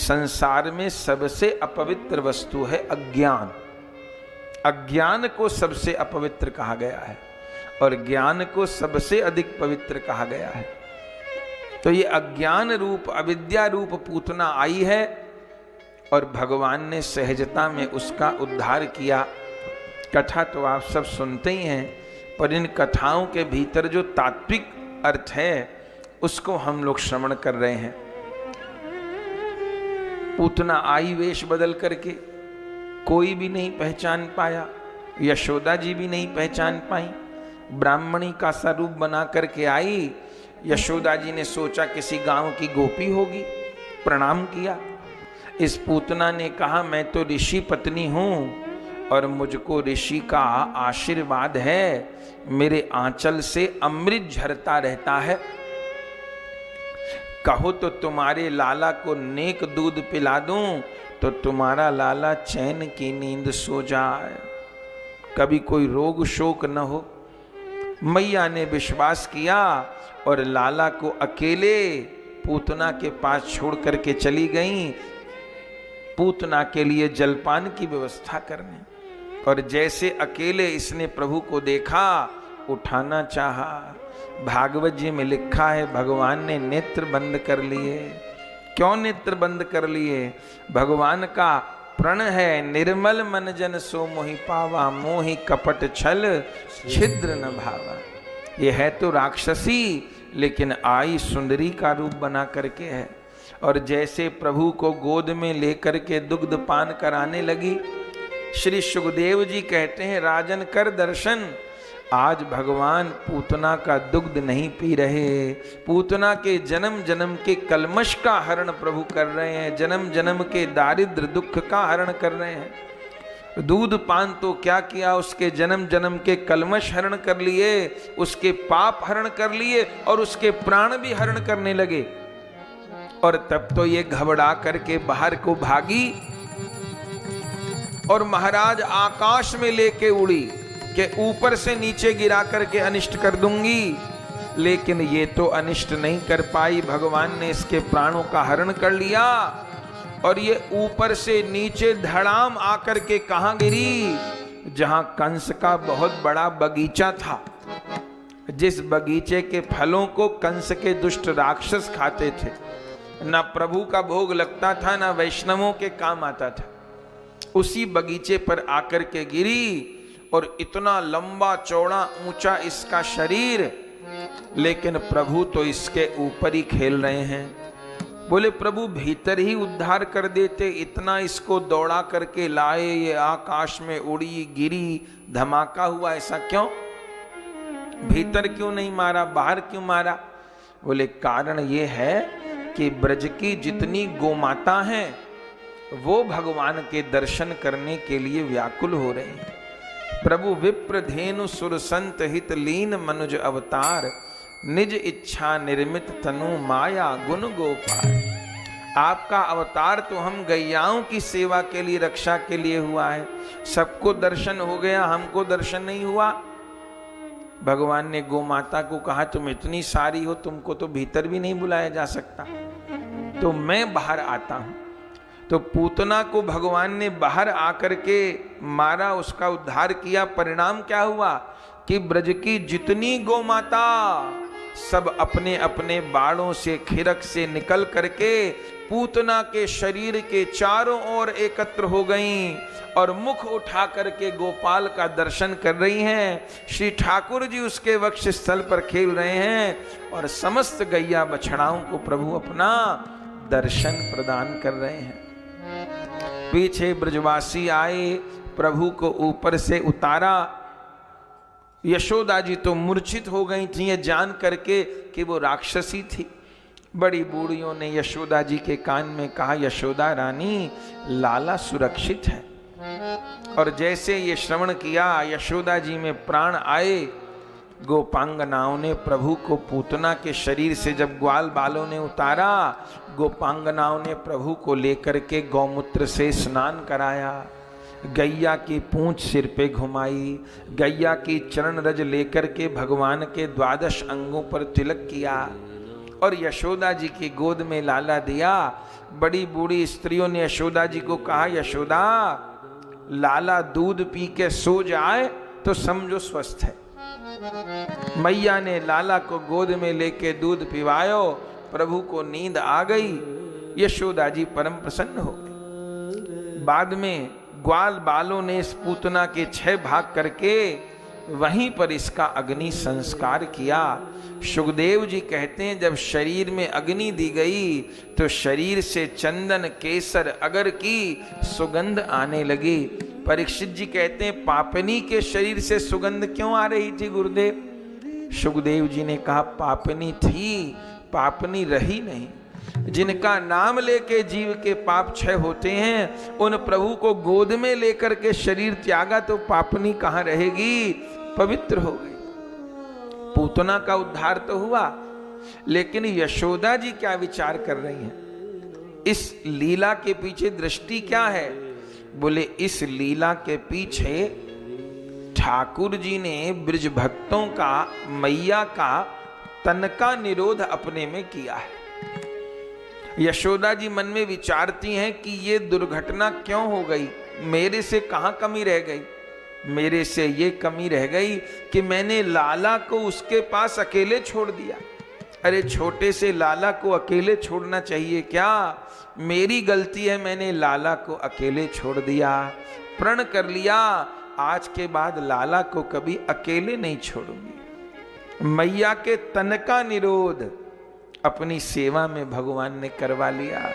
संसार में सबसे अपवित्र वस्तु है अज्ञान। अज्ञान को सबसे अपवित्र कहा गया है और ज्ञान को सबसे अधिक पवित्र कहा गया है। तो ये अज्ञान रूप अविद्या रूप पूतना आई है और भगवान ने सहजता में उसका उद्धार किया। कथा तो आप सब सुनते ही हैं, पर इन कथाओं के भीतर जो तात्विक अर्थ है उसको हम लोग श्रवण कर रहे हैं। पूतना आई वेश बदल करके, कोई भी नहीं पहचान पाया, यशोदा जी भी नहीं पहचान पाई। ब्राह्मणी का सा रूप बना करके आई। यशोदा जी ने सोचा किसी गांव की गोपी होगी, प्रणाम किया। इस पूतना ने कहा मैं तो ऋषि पत्नी हूं और मुझको ऋषि का आशीर्वाद है, मेरे आंचल से अमृत झरता रहता है। कहो तो तुम्हारे लाला को नेक दूध पिला दूं तो तुम्हारा लाला चैन की नींद सो जाए, कभी कोई रोग शोक न हो। मैया ने विश्वास किया और लाला को अकेले पूतना के पास छोड़ करके चली गईं, पूतना के लिए जलपान की व्यवस्था करने। और जैसे अकेले इसने प्रभु को देखा, उठाना चाहा। भागवत जी में लिखा है भगवान ने नेत्र बंद कर लिए। क्यों नेत्र बंद कर लिए? भगवान का प्रण है, निर्मल मन जन सो मोहि पावा, मोहि कपट छल छिद्र न भावा। ये है तो राक्षसी, लेकिन आई सुंदरी का रूप बना करके है। और जैसे प्रभु को गोद में लेकर के दुग्ध पान कराने लगी, श्री सुखदेव जी कहते हैं राजन कर दर्शन, आज भगवान पूतना का दुग्ध नहीं पी रहे, पूतना के जन्म जन्म के कलमश का हरण प्रभु कर रहे हैं, जन्म जन्म के दारिद्र दुख का हरण कर रहे हैं। दूध पान तो क्या किया, उसके जन्म जन्म के कलमश हरण कर लिए, उसके पाप हरण कर लिए और उसके प्राण भी हरण करने लगे। और तब तो ये घबरा करके बाहर को भागी और महाराज आकाश में लेके उड़ी कि ऊपर से नीचे गिरा करके अनिष्ट कर दूंगी। लेकिन ये तो अनिष्ट नहीं कर पाई, भगवान ने इसके प्राणों का हरण कर लिया। और ये ऊपर से नीचे धड़ाम आकर के कहां गिरी? जहां कंस का बहुत बड़ा बगीचा था, जिस बगीचे के फलों को कंस के दुष्ट राक्षस खाते थे। ना प्रभु का भोग लगता था, ना वैष्णवों के काम आता था। उसी बगीचे पर आकर के गिरी और इतना लंबा चौड़ा ऊंचा इसका शरीर, लेकिन प्रभु तो इसके ऊपर ही खेल रहे हैं। बोले प्रभु भीतर ही उद्धार कर देते, इतना इसको दौड़ा करके लाए, ये आकाश में उड़ी गिरी, धमाका हुआ, ऐसा क्यों? भीतर क्यों नहीं मारा, बाहर क्यों मारा? बोले कारण ये है कि ब्रज की जितनी गोमाता हैं वो भगवान के दर्शन करने के लिए व्याकुल हो रहे हैं। प्रभु विप्र धेनु सुर संत हित लीन मनुज अवतार, निज इच्छा निर्मित तनु माया गुण गोपाल। आपका अवतार तो हम गैयाओं की सेवा के लिए, रक्षा के लिए हुआ है। सबको दर्शन हो गया, हमको दर्शन नहीं हुआ। भगवान ने गोमाता को कहा तुम इतनी सारी हो, तुमको तो भीतर भी नहीं बुलाया जा सकता, तो मैं बाहर आता हूं। तो पूतना को भगवान ने बाहर आकर के मारा, उसका उद्धार किया। परिणाम क्या हुआ कि ब्रज की जितनी गोमाता सब अपने अपने बाड़ों से, खिरक से निकल करके पूतना के शरीर के चारों ओर एकत्र हो गईं और मुख उठा करके गोपाल का दर्शन कर रही हैं। श्री ठाकुर जी उसके वक्ष स्थल पर खेल रहे हैं और समस्त गैया बछड़ाओं को प्रभु अपना दर्शन प्रदान कर रहे हैं। पीछे ब्रजवासी आए, प्रभु को ऊपर से उतारा। यशोदा जी तो मूर्छित हो गई थी ये जान करके कि वो राक्षसी थी। बड़ी बूढ़ियों ने यशोदा जी के कान में कहा यशोदा रानी, लाला सुरक्षित है। और जैसे ये श्रवण किया, यशोदा जी में प्राण आए। गोपांगनाओं ने प्रभु को पूतना के शरीर से जब ग्वाल बालों ने उतारा, गोपांगनाओं ने प्रभु को लेकर के गौमूत्र से स्नान कराया, गैया की पूंछ सिर पे घुमाई, गैया की चरण रज लेकर के भगवान के 12 अंगों पर तिलक किया और यशोदा जी की गोद में लाला दिया। बड़ी बूढ़ी स्त्रियों ने यशोदा जी को कहा, यशोदा लाला दूध पी के सो जाए तो समझो स्वस्थ है। मैया ने लाला को गोद में लेके दूध पिवायो, प्रभु को नींद आ गई। यशोदा जी परम प्रसन्न हो गई। बाद में ग्वाल बालों ने इस पूतना के 6 भाग करके वहीं पर इसका अग्नि संस्कार किया। सुखदेव जी कहते हैं जब शरीर में अग्नि दी गई तो शरीर से चंदन केसर अगर की सुगंध आने लगी। परीक्षित जी कहते हैं पापनी के शरीर से सुगंध क्यों आ रही थी गुरुदेव? सुखदेव जी ने कहा पापनी थी, पापनी रही नहीं। जिनका नाम लेके जीव के पाप क्षय होते हैं, उन प्रभु को गोद में लेकर के शरीर त्यागा तो पापनी कहां रहेगी, पवित्र हो गई। पूतना का उद्धार तो हुआ, लेकिन यशोदा जी क्या विचार कर रही हैं? इस लीला के पीछे दृष्टि क्या है? बोले इस लीला के पीछे ठाकुर जी ने ब्रज भक्तों का, मैया का तन का निरोध अपने में किया है। यशोदा जी मन में विचारती हैं कि ये दुर्घटना क्यों हो गई, मेरे से कहां कमी रह गई? मेरे से ये कमी रह गई कि मैंने लाला को उसके पास अकेले छोड़ दिया। अरे छोटे से लाला को अकेले छोड़ना चाहिए क्या? मेरी गलती है, मैंने लाला को अकेले छोड़ दिया। प्रण कर लिया, आज के बाद लाला को कभी अकेले नहीं छोड़ूंगी। मैया के तन का निरोध अपनी सेवा में भगवान ने करवा लिया।